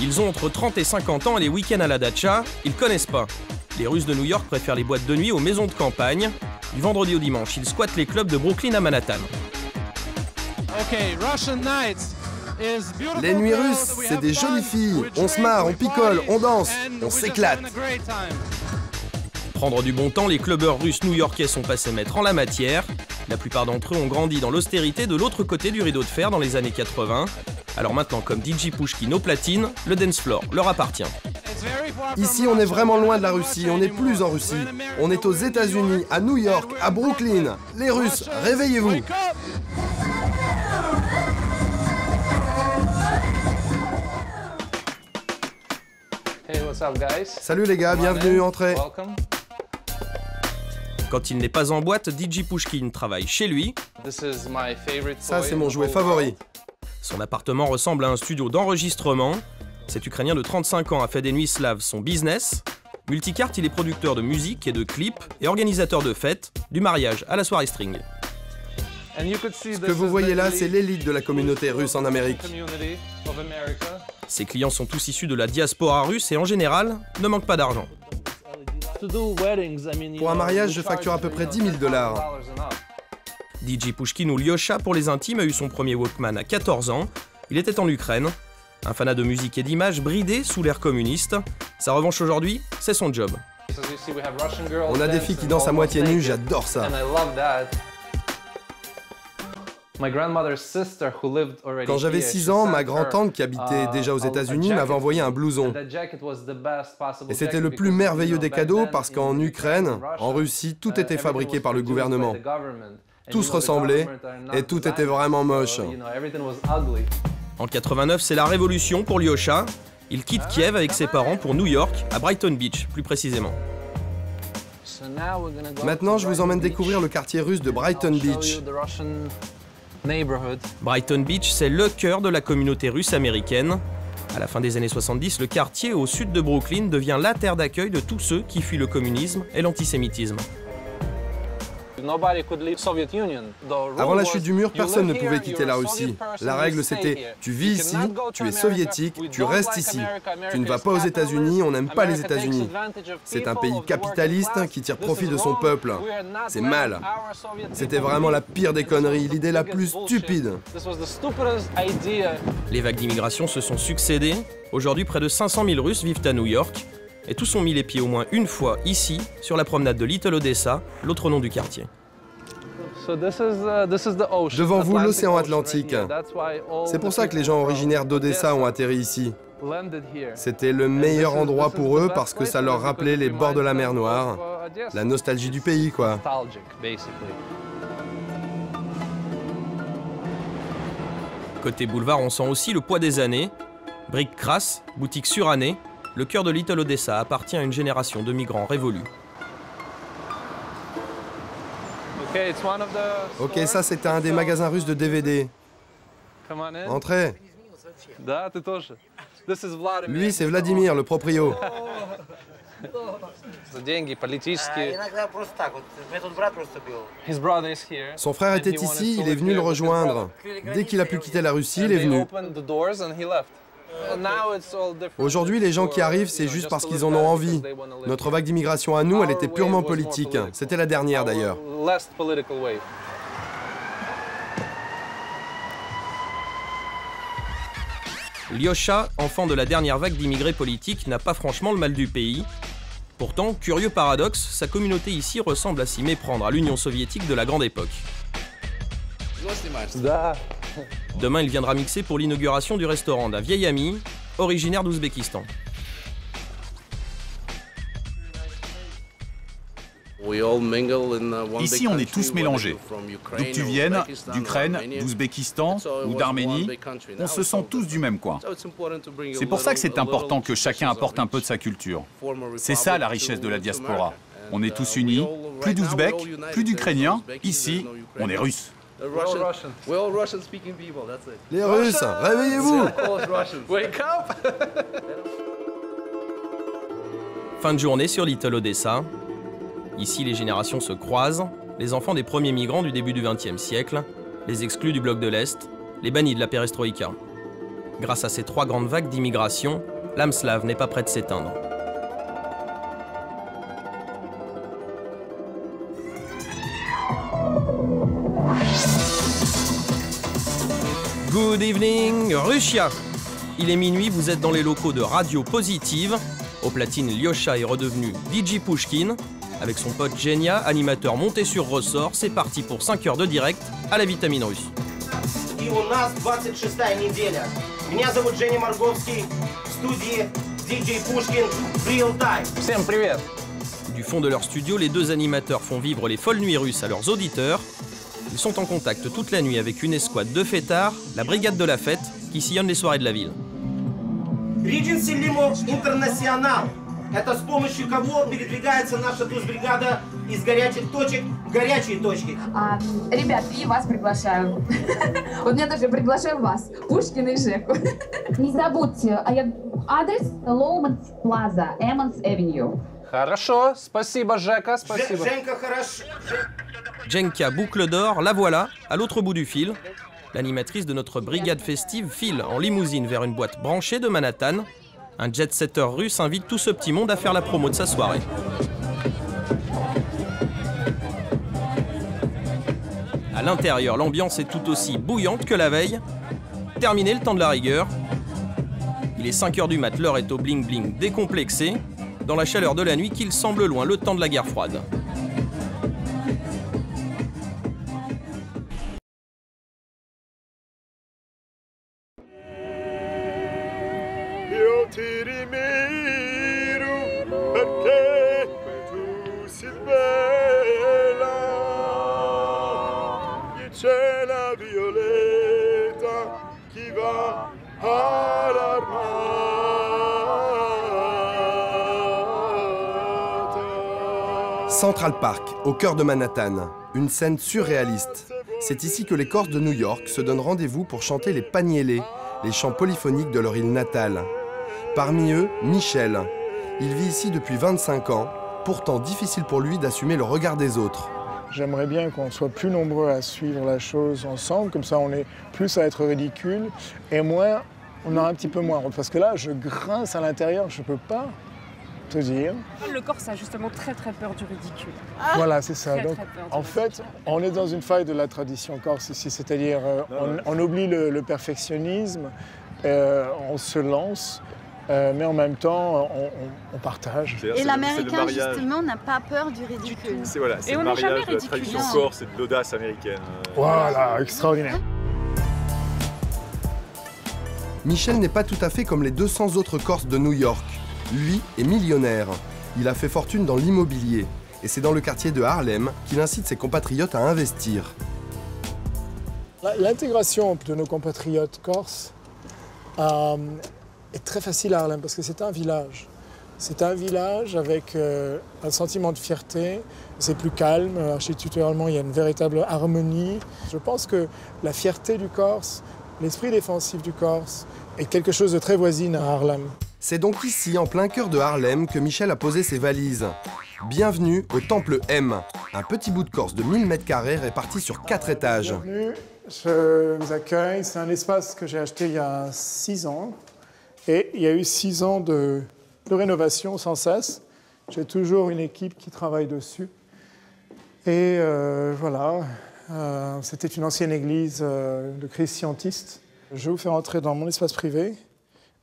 Ils ont entre 30 et 50 ans et les week-ends à la datcha, ils connaissent pas. Les Russes de New York préfèrent les boîtes de nuit aux maisons de campagne. Du vendredi au dimanche, ils squattent les clubs de Brooklyn à Manhattan. Les nuits russes, c'est des jolies filles. On se marre, on picole, on danse, on s'éclate. Prendre du bon temps, les clubbeurs russes new-yorkais sont passés maîtres en la matière. La plupart d'entre eux ont grandi dans l'austérité de l'autre côté du rideau de fer dans les années 80. Alors maintenant, comme DJ Pushkin au platine, le dance floor leur appartient. Ici, on est vraiment loin de la Russie, on n'est plus en Russie. On est aux États-Unis, à New York, à Brooklyn. Les Russes, réveillez-vous! Hey, what's up, guys? Salut les gars, bienvenue, entrez. Welcome. Quand il n'est pas en boîte, DJ Pushkin travaille chez lui. Ça, c'est mon jouet favori. Son appartement ressemble à un studio d'enregistrement. Cet Ukrainien de 35 ans a fait des nuits slaves son business. Multicarte, il est producteur de musique et de clips et organisateur de fêtes, du mariage à la soirée string. Ce que vous voyez là, c'est l'élite de la communauté russe en Amérique. Ses clients sont tous issus de la diaspora russe et en général, ne manquent pas d'argent. Pour un mariage, je facture à peu près 10 000 $. DJ Pushkin ou Lyosha pour les intimes a eu son premier Walkman à 14 ans. Il était en Ukraine. Un fanat de musique et d'images bridé sous l'ère communiste. Sa revanche aujourd'hui, c'est son job. On a des filles qui dansent à moitié nues, j'adore ça. Quand j'avais 6 ans, ma grand-tante qui habitait déjà aux États-Unis m'avait envoyé un blouson. Et c'était le plus merveilleux des cadeaux parce qu'en Ukraine, en Russie, tout était fabriqué par le gouvernement. Tout se ressemblait et tout était vraiment moche. En 89, c'est la révolution pour Lyosha. Il quitte Kiev avec ses parents pour New York, à Brighton Beach plus précisément. Maintenant, je vous emmène découvrir le quartier russe de Brighton Beach. Brighton Beach, c'est le cœur de la communauté russe américaine. À la fin des années 70, le quartier au sud de Brooklyn devient la terre d'accueil de tous ceux qui fuient le communisme et l'antisémitisme. Avant la chute du mur, personne ne pouvait quitter la Russie. La règle c'était, tu vis ici, tu es soviétique, tu restes ici. Tu ne vas pas aux États-Unis, on n'aime pas les États-Unis. C'est un pays capitaliste qui tire profit de son peuple. C'est mal. C'était vraiment la pire des conneries, l'idée la plus stupide. Les vagues d'immigration se sont succédées. Aujourd'hui, près de 500 000 Russes vivent à New York. Et tous ont mis les pieds au moins une fois ici, sur la promenade de Little Odessa, l'autre nom du quartier. Devant vous, l'océan Atlantique. C'est pour ça que les gens originaires d'Odessa ont atterri ici. C'était le meilleur endroit pour eux parce que ça leur rappelait les bords de la mer Noire. La nostalgie du pays, quoi. Côté boulevard, on sent aussi le poids des années. Briques crasses, boutiques surannées. Le cœur de Little Odessa appartient à une génération de migrants révolus. Ok, ça c'était un des magasins russes de DVD. Entrez. Lui, c'est Vladimir, le proprio. Son frère était ici, il est venu le rejoindre. Dès qu'il a pu quitter la Russie, il est venu. Aujourd'hui, les gens qui arrivent, c'est juste parce qu'ils en ont envie. Notre vague d'immigration à nous, elle était purement politique. C'était la dernière d'ailleurs. Lyosha, enfant de la dernière vague d'immigrés politiques, n'a pas franchement le mal du pays. Pourtant, curieux paradoxe, sa communauté ici ressemble à s'y méprendre à l'Union soviétique de la grande époque. Demain, il viendra mixer pour l'inauguration du restaurant d'un vieil ami, originaire d'Ouzbékistan. Ici, on est tous mélangés. D'où que tu viennes, d'Ukraine, d'Ouzbékistan ou d'Arménie, on se sent tous du même coin. C'est pour ça que c'est important que chacun apporte un peu de sa culture. C'est ça la richesse de la diaspora. On est tous unis, plus d'Ouzbeks, plus d'Ukrainiens. Ici, on est Russes. Les Russes, réveillez-vous! Fin de journée sur Little Odessa. Ici, les générations se croisent, les enfants des premiers migrants du début du XXe siècle, les exclus du bloc de l'Est, les bannis de la perestroïka. Grâce à ces 3 grandes vagues d'immigration, l'âme slave n'est pas près de s'éteindre. Good evening, Russia! Il est minuit, vous êtes dans les locaux de Radio Positive. Au platine, Lyosha est redevenu DJ Pushkin. Avec son pote Genia, animateur monté sur ressort, c'est parti pour 5 heures de direct à la Vitamine Russe. И у нас 26-я неделя. Меня зовут Женя Марговский, в студии DJ Pushkin Real Time. Всем привет! Du fond de leur studio, les 2 animateurs font vivre les folles nuits russes à leurs auditeurs. Ils sont en contact toute la nuit avec une escouade de fêtards, la brigade de la fête, qui sillonne les soirées de la ville. Regency Limo International. Это с помощью кого передвигается наша туз-бригада из горячих точек в горячие точки. Ребят, и вас приглашаю. Вот меня тоже приглашаю вас, Пушкина и Жеку. Не забудьте, адрес Лоуманс Плаза, Эммонс Авеню. Хорошо, спасибо, Жека, спасибо. Женька, хорошо. Jenka Boucle d'Or, la voilà, à l'autre bout du fil. L'animatrice de notre brigade festive file en limousine vers une boîte branchée de Manhattan. Un jet-setter russe invite tout ce petit monde à faire la promo de sa soirée. À l'intérieur, l'ambiance est tout aussi bouillante que la veille. Terminé le temps de la rigueur. Il est 5 h du mat, l'heure est au bling-bling décomplexé. Dans la chaleur de la nuit qu'il semble loin, le temps de la guerre froide. Ti rimiro perché tu si svela e c'è la violetta qui va all'armata. Central Park, au cœur de Manhattan, une scène surréaliste. C'est ici que les Corses de New York se donnent rendez-vous pour chanter les Paniélés, les chants polyphoniques de leur île natale. Parmi eux, Michel. Il vit ici depuis 25 ans, pourtant difficile pour lui d'assumer le regard des autres. J'aimerais bien qu'on soit plus nombreux à suivre la chose ensemble, comme ça on est plus à être ridicule, et moins, on a un petit peu moins. Parce que là, je grince à l'intérieur, je peux pas te dire. Le Corse a justement très peur du ridicule. Voilà, c'est ça. Donc, très peur du en fait, on est dans une faille de la tradition corse ici, c'est-à-dire on oublie le perfectionnisme, on se lance. Mais en même temps, on partage. Et l'Américain, justement, n'a pas peur du ridicule. C'est voilà, le mariage de la tradition corse et de l'audace américaine. Voilà, extraordinaire. Michel n'est pas tout à fait comme les 200 autres Corses de New York. Lui est millionnaire. Il a fait fortune dans l'immobilier. Et c'est dans le quartier de Harlem qu'il incite ses compatriotes à investir. L'intégration de nos compatriotes corses est très facile à Harlem parce que c'est un village. C'est un village avec un sentiment de fierté. C'est plus calme, architecturalement il y a une véritable harmonie. Je pense que la fierté du Corse, l'esprit défensif du Corse est quelque chose de très voisine à Harlem. C'est donc ici, en plein cœur de Harlem, que Michel a posé ses valises. Bienvenue au Temple M, un petit bout de Corse de 1000 m² réparti sur 4 étages. Bienvenue, je vous accueille. C'est un espace que j'ai acheté il y a 6 ans. Et il y a eu 6 ans de rénovation sans cesse. J'ai toujours une équipe qui travaille dessus. Et voilà, c'était une ancienne église de Christ scientiste. Je vais vous faire entrer dans mon espace privé.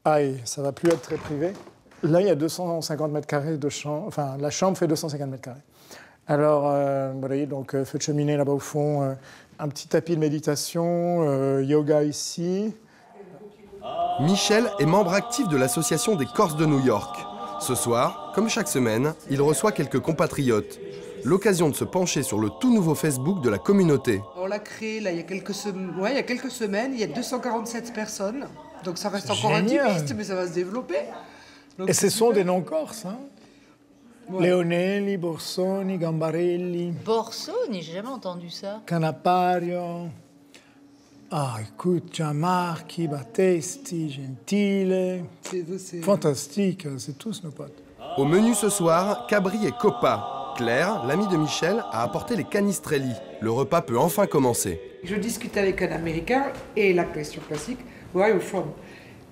Aïe, ça ne va plus être très privé. Là, il y a 250 m² de chambre. Enfin, la chambre fait 250 m². Alors, vous voyez, donc, feu de cheminée là-bas au fond, un petit tapis de méditation, yoga ici. Michel est membre actif de l'association des Corses de New York. Ce soir, comme chaque semaine, il reçoit quelques compatriotes. L'occasion de se pencher sur le tout nouveau Facebook de la communauté. On l'a créé là, il y a quelques semaines, il y a 247 personnes. Donc ça reste encore intimiste, mais ça va se développer. Donc, et ce sont des noms corses, hein? Ouais. Leonelli, Borsoni, Gambarelli. Borsoni, j'ai jamais entendu ça. Canapario. Ah, écoute, Gianmarchi, Battesti, Gentile. Fantastique, c'est tous nos potes. Au menu ce soir, Cabri et Coppa. Claire, l'amie de Michel, a apporté les canistrelli. Le repas peut enfin commencer. Je discute avec un Américain et la question classique, where are you from?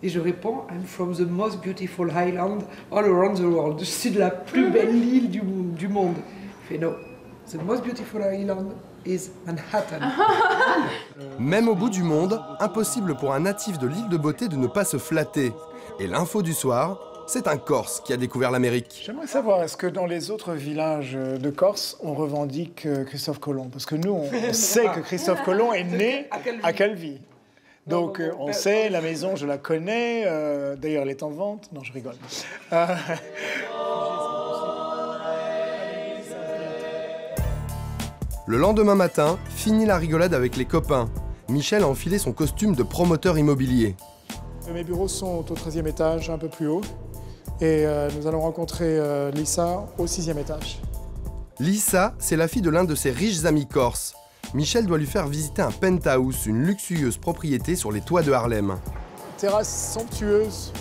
Et je réponds, I'm from the most beautiful island all around the world. Je suis de la plus belle île du monde. Il fait no, the most beautiful island is Manhattan. Même au bout du monde, impossible pour un natif de l'île de Beauté de ne pas se flatter. Et l'info du soir, c'est un Corse qui a découvert l'Amérique. J'aimerais savoir, est-ce que dans les autres villages de Corse, on revendique Christophe Colomb? Parce que nous, on sait que Christophe Colomb est né à Calvi. Donc on sait, la maison, je la connais. D'ailleurs, elle est en vente. Non, je rigole. Le lendemain matin, fini la rigolade avec les copains. Michel a enfilé son costume de promoteur immobilier. Mes bureaux sont au 13e étage, un peu plus haut. Et nous allons rencontrer Lisa au 6e étage. Lisa, c'est la fille de l'un de ses riches amis corses. Michel doit lui faire visiter un penthouse, une luxueuse propriété sur les toits de Harlem. Terrasse somptueuse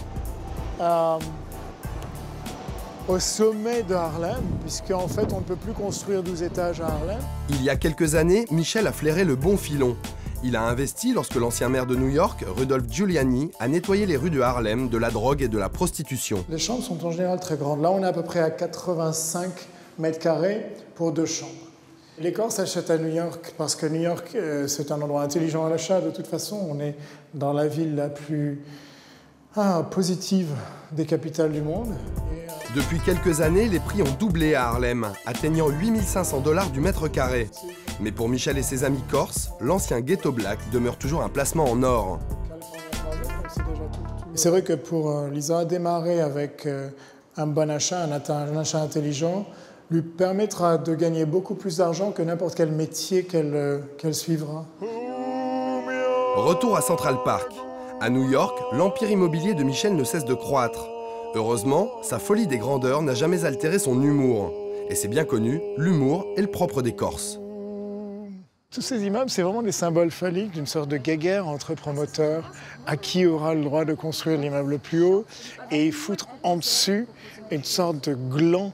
au sommet de Harlem, puisqu'en fait on ne peut plus construire 12 étages à Harlem. Il y a quelques années, Michel a flairé le bon filon. Il a investi lorsque l'ancien maire de New York, Rudolph Giuliani, a nettoyé les rues de Harlem de la drogue et de la prostitution. Les chambres sont en général très grandes. Là, on est à peu près à 85 mètres carrés pour 2 chambres. Les Corses achètent à New York parce que New York, c'est un endroit intelligent à l'achat. De toute façon, on est dans la ville la plus positive des capitales du monde. Depuis quelques années, les prix ont doublé à Harlem, atteignant 8 500 $ du mètre carré. Mais pour Michel et ses amis corses, l'ancien ghetto black demeure toujours un placement en or. C'est vrai que pour Lisa, démarrer avec un bon achat, un achat intelligent, lui permettra de gagner beaucoup plus d'argent que n'importe quel métier qu'elle suivra. Retour à Central Park. À New York, l'empire immobilier de Michel ne cesse de croître. Heureusement, sa folie des grandeurs n'a jamais altéré son humour. Et c'est bien connu, l'humour est le propre des Corses. Tous ces immeubles, c'est vraiment des symboles phalliques d'une sorte de guéguerre entre promoteurs, à qui aura le droit de construire l'immeuble le plus haut, et foutre en dessus une sorte de gland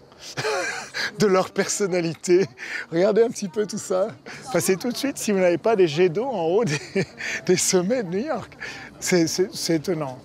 de leur personnalité. Regardez un petit peu tout ça. Passez tout de suite si vous n'avez pas des jets d'eau en haut des sommets de New York. C'est étonnant.